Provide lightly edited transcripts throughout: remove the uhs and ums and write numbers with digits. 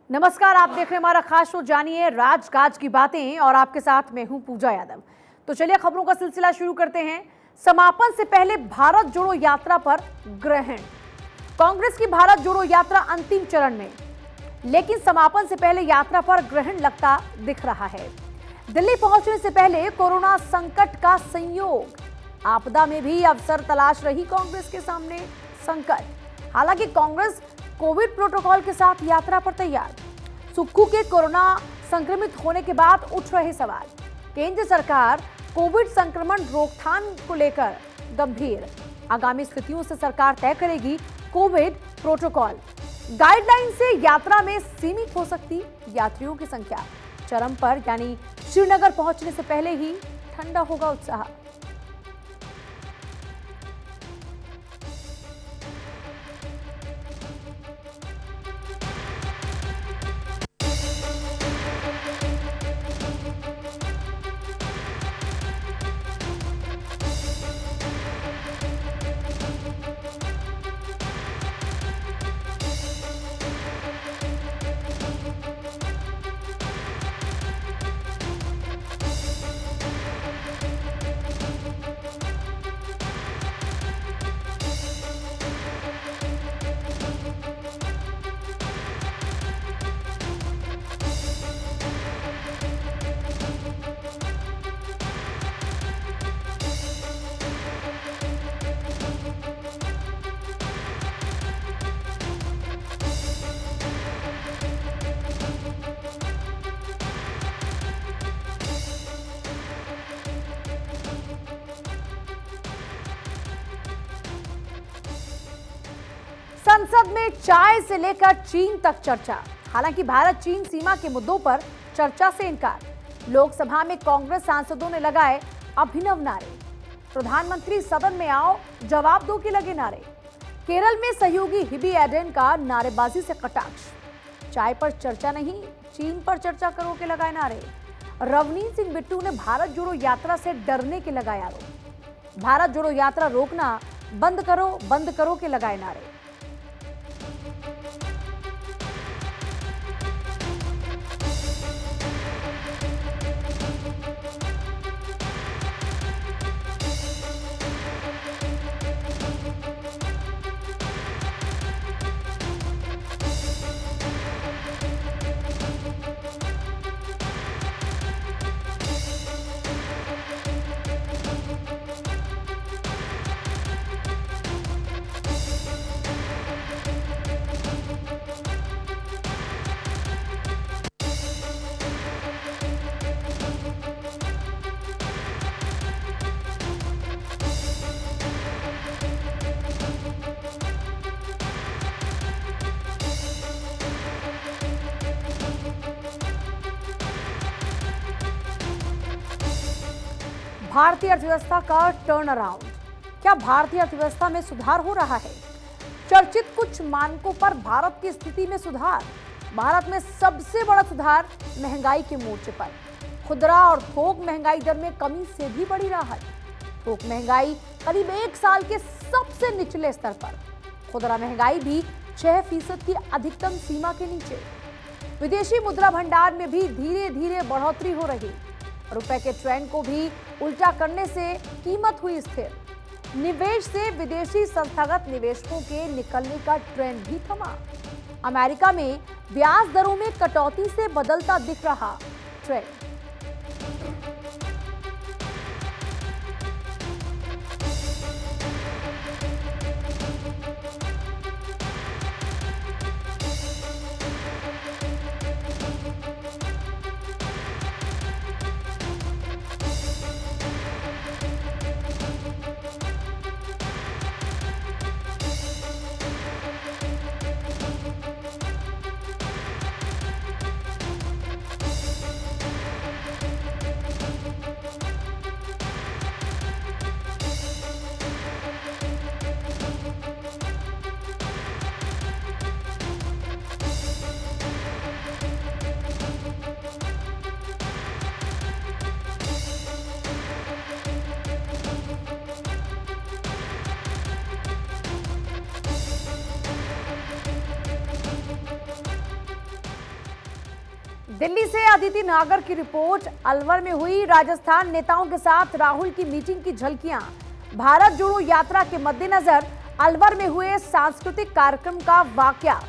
नमस्कार, आप देख रहे हैं हमारा खास शो जानिए राजकाज की बातें और आपके साथ मैं हूं पूजा यादव। तो चलिए खबरों का सिलसिला शुरू करते हैं। समापन से पहले भारत जोड़ो यात्रा पर ग्रहण। कांग्रेस की भारत जोड़ो यात्रा अंतिम चरण में, लेकिन समापन से पहले यात्रा पर ग्रहण लगता दिख रहा है। दिल्ली पहुंचने से पहले कोरोना संकट का संयोग, आपदा में भी अवसर तलाश रही कांग्रेस के सामने संकट। हालांकि कांग्रेस कोविड प्रोटोकॉल के साथ यात्रा पर तैयार। सुक्खू के कोरोना संक्रमित होने के बाद उठ रहे सवाल। केंद्र सरकार कोविड संक्रमण रोकथाम को लेकर गंभीर। आगामी स्थितियों से सरकार तय करेगी कोविड प्रोटोकॉल। गाइडलाइन से यात्रा में सीमित हो सकती यात्रियों की संख्या। चरम पर यानी श्रीनगर पहुंचने से पहले ही ठंडा होगा उत्साह। संसद में चाय से लेकर चीन तक चर्चा। हालांकि भारत चीन सीमा के मुद्दों पर चर्चा से इनकार। लोकसभा में कांग्रेस सांसदों ने लगाए अभिनव नारे। प्रधानमंत्री सदन में आओ जवाब दो के लगे नारे। केरल में सहयोगी हिबी एडेन का नारेबाजी से कटाक्ष। चाय पर चर्चा नहीं, चीन पर चर्चा करो के लगाए नारे। रवनीत सिंह बिट्टू ने भारत जोड़ो यात्रा से डरने के लगाए आरोप। भारत जोड़ो यात्रा रोकना बंद करो के लगाए नारे। भारतीय अर्थव्यवस्था का टर्न अराउंड। क्या भारतीय अर्थव्यवस्था में सुधार हो रहा है? चर्चित कुछ मानकों पर भारत की स्थिति में सुधार। भारत में सबसे बड़ा सुधार महंगाई के मोर्चे पर। खुदरा और थोक महंगाई दर में कमी से भी बड़ी राहत। थोक महंगाई करीब 1 साल के सबसे निचले स्तर पर। खुदरा महंगाई भी 6% की अधिकतम सीमा के नीचे। विदेशी मुद्रा भंडार में भी धीरे धीरे बढ़ोतरी हो रही। रुपए के ट्रेंड को भी उल्टा करने से कीमत हुई स्थिर। निवेश से विदेशी संस्थागत निवेशकों के निकलने का ट्रेंड भी थमा। अमेरिका में ब्याज दरों में कटौती से बदलता दिख रहा ट्रेंड। दिल्ली से अदिति नागर की रिपोर्ट। अलवर में हुई राजस्थान नेताओं के साथ राहुल की मीटिंग की झलकियां। भारत जोड़ो यात्रा के मद्देनजर अलवर में हुए सांस्कृतिक कार्यक्रम का वाकया।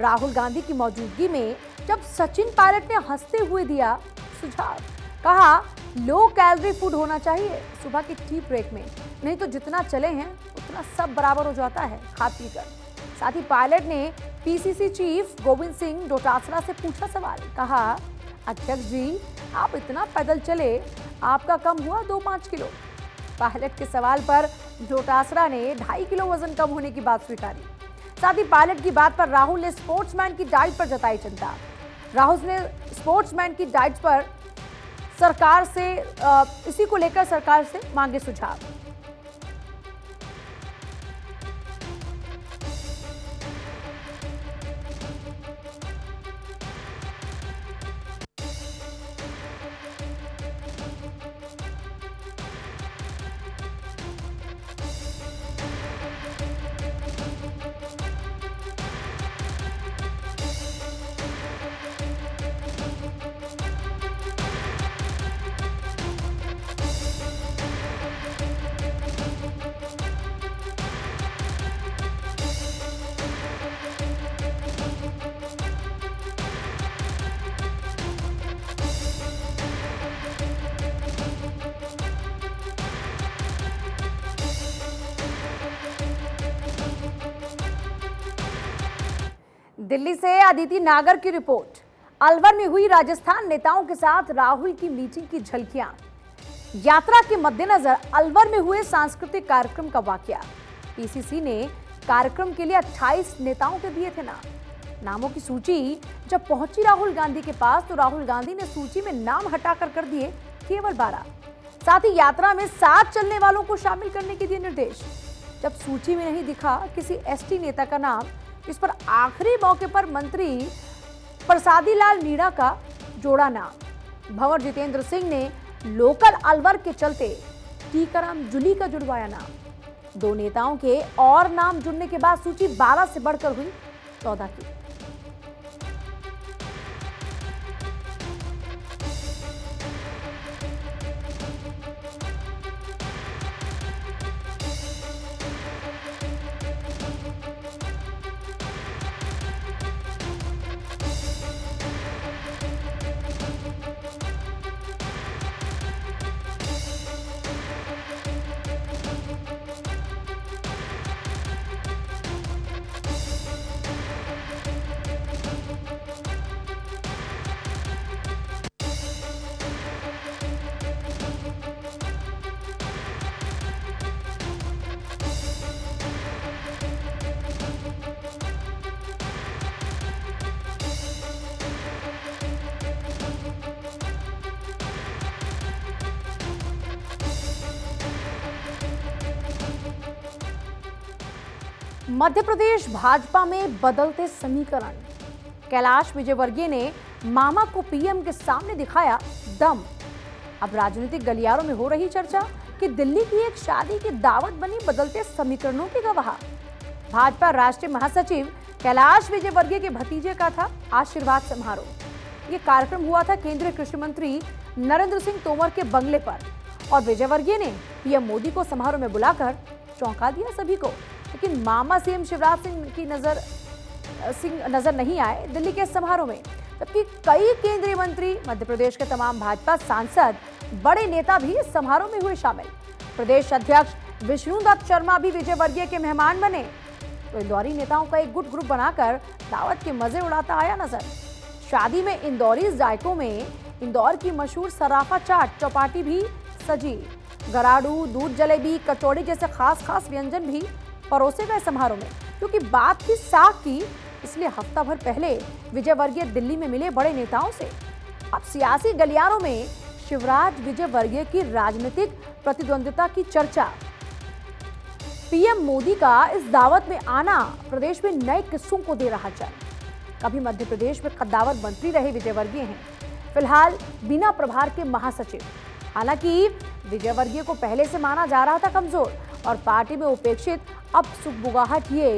राहुल गांधी की मौजूदगी में जब सचिन पायलट ने हंसते हुए दिया सुझाव, कहा लो कैलोरी फूड होना चाहिए सुबह की टी ब्रेक में, नहीं तो जितना चले हैं उतना सब बराबर हो जाता है खा पी कर। साथ ही पायलट ने पीसीसी चीफ गोविंद सिंह डोटासरा से पूछा सवाल, कहा अध्यक्ष जी आप इतना पैदल चले, आपका कम हुआ 2-5 किलो। पायलट के सवाल पर डोटासरा ने 2.5 किलो वजन कम होने की बात स्वीकारी। साथ ही पायलट की बात पर राहुल ने स्पोर्ट्समैन की डाइट पर जताई चिंता। राहुल ने स्पोर्ट्समैन की डाइट पर सरकार से इसी को लेकर सरकार से मांगे सुझाव। दिल्ली से अदिति नागर की रिपोर्ट। अलवर में हुई राजस्थान नेताओं के साथ राहुल की मीटिंग की झलकियां। यात्रा के मद्देनजर अलवर में हुए सांस्कृतिक कार्यक्रम का वाकया। पीसीसी ने कार्यक्रम के लिए 28 नेताओं के दिए थे नामों की सूची जब पहुंची राहुल गांधी के पास तो राहुल गांधी ने सूची में नाम हटाकर कर दिए केवल 12। साथ ही यात्रा में साथ चलने वालों को शामिल करने के दिए निर्देश। जब सूची में नहीं दिखा किसी एसटी नेता का नाम, इस पर आखिरी मौके पर मंत्री प्रसादी लाल मीणा का जोड़ा नाम। भंवर जितेंद्र सिंह ने लोकल अलवर के चलते टीकाराम जूली का जुड़वाया नाम। 2 नेताओं के और नाम जुड़ने के बाद सूची 12 से बढ़कर हुई 14 की। मध्य प्रदेश भाजपा में बदलते समीकरण। कैलाश विजयवर्गीय ने मामा को पीएम के सामने दिखाया दम। अब राजनीतिक गलियारों में हो रही चर्चा कि दिल्ली की एक शादी की दावत बनी बदलते समीकरणों की गवाह। भाजपा राष्ट्रीय महासचिव कैलाश विजयवर्गीय के भतीजे का था आशीर्वाद समारोह। ये कार्यक्रम हुआ था केंद्रीय कृषि मंत्री नरेंद्र सिंह तोमर के बंगले पर और विजयवर्गीय ने पीएम मोदी को समारोह में बुलाकर चौंका दिया सभी को। लेकिन मामा सीएम शिवराज सिंह नजर नहीं आए दिल्ली के समारोह में, जबकि कई केंद्रीय मंत्री, मध्य प्रदेश के तमाम भाजपा सांसद, बड़े नेता भी इस समारोह में हुए शामिल। प्रदेश अध्यक्ष विष्णुदत्त शर्मा भी विजयवर्गीय के मेहमान बने तो इंदौरी नेताओं का एक गुट ग्रुप बनाकर दावत के मजे उड़ाता आया नजर। शादी में इंदौरी जायकों में इंदौर की मशहूर सराफा चाट चौपाटी भी सजी। गराडू, दूध जलेबी, कचौड़ी जैसे खास व्यंजन भी परोसे गए समारोह में। क्योंकि बात थी साख की, इसलिए हफ्ता भर पहले विजयवर्गीय दिल्ली में मिले बड़े नेताओं से। अब सियासी गलियारों में शिवराज विजयवर्गीय की राजनीतिक प्रतिद्वंदिता की चर्चा। पीएम मोदी का इस दावत में आना प्रदेश में नए किस्सों को दे रहा जन्म। कभी मध्य प्रदेश में कद्दावर मंत्री रहे विजयवर्गीय हैं, फिलहाल बिना प्रभार के महासचिव। हालांकि विजयवर्गीय को पहले से माना जा रहा था कमजोर और पार्टी में उपेक्षित। अब सुखबुगाहट ये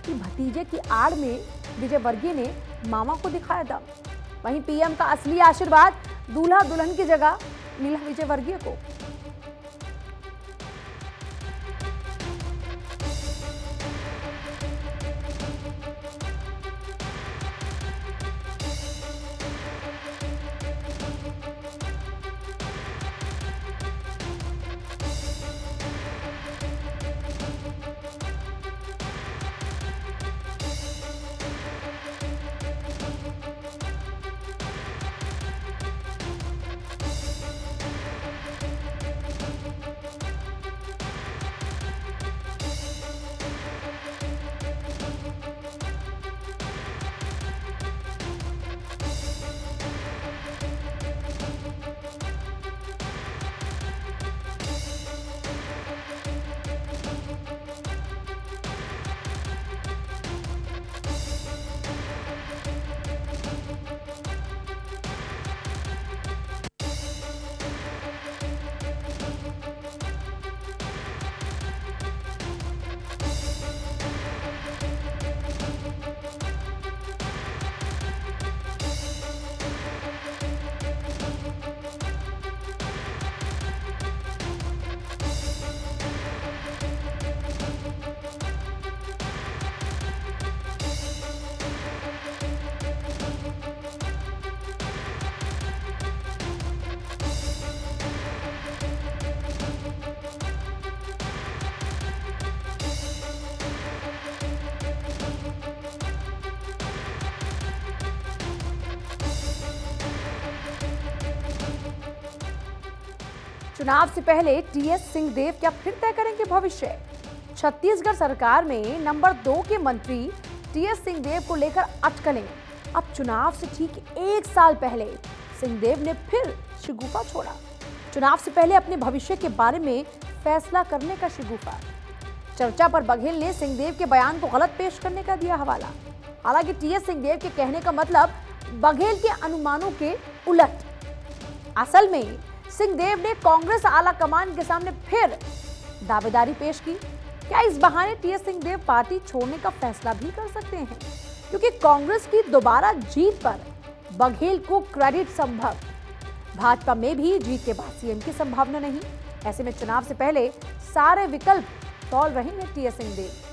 कि भतीजे की आड़ में विजयवर्गीय ने मामा को दिखाया दम। वहीं पीएम का असली आशीर्वाद दूल्हा दुल्हन की जगह मिला विजयवर्गीय को। चुनाव से पहले टीएस सिंहदेव क्या फिर तय करेंगे भविष्य? छत्तीसगढ़ सरकार में नंबर 2 के मंत्री टीएस सिंहदेव को लेकर अटकलें। अब चुनाव से ठीक 1 साल पहले सिंहदेव ने फिर शगुफा छोड़ा। चुनाव से पहले अपने भविष्य के बारे में फैसला करने का शगुफा। चर्चा पर बघेल ने सिंहदेव के बयान को गलत पेश करने का दिया हवाला। हालांकि टीएस सिंहदेव के कहने का मतलब बघेल के अनुमानों के उलट। असल में सिंहदेव ने कांग्रेस आला कमान के सामने फिर दावेदारी पेश की। क्या इस बहाने टीएस सिंहदेव पार्टी छोड़ने का फैसला भी कर सकते हैं? क्योंकि कांग्रेस की दोबारा जीत पर बघेल को क्रेडिट संभव। भाजपा में भी जीत के बाद सीएम की संभावना नहीं। ऐसे में चुनाव से पहले सारे विकल्प तौल रहे हैं टीएस सिंहदेव।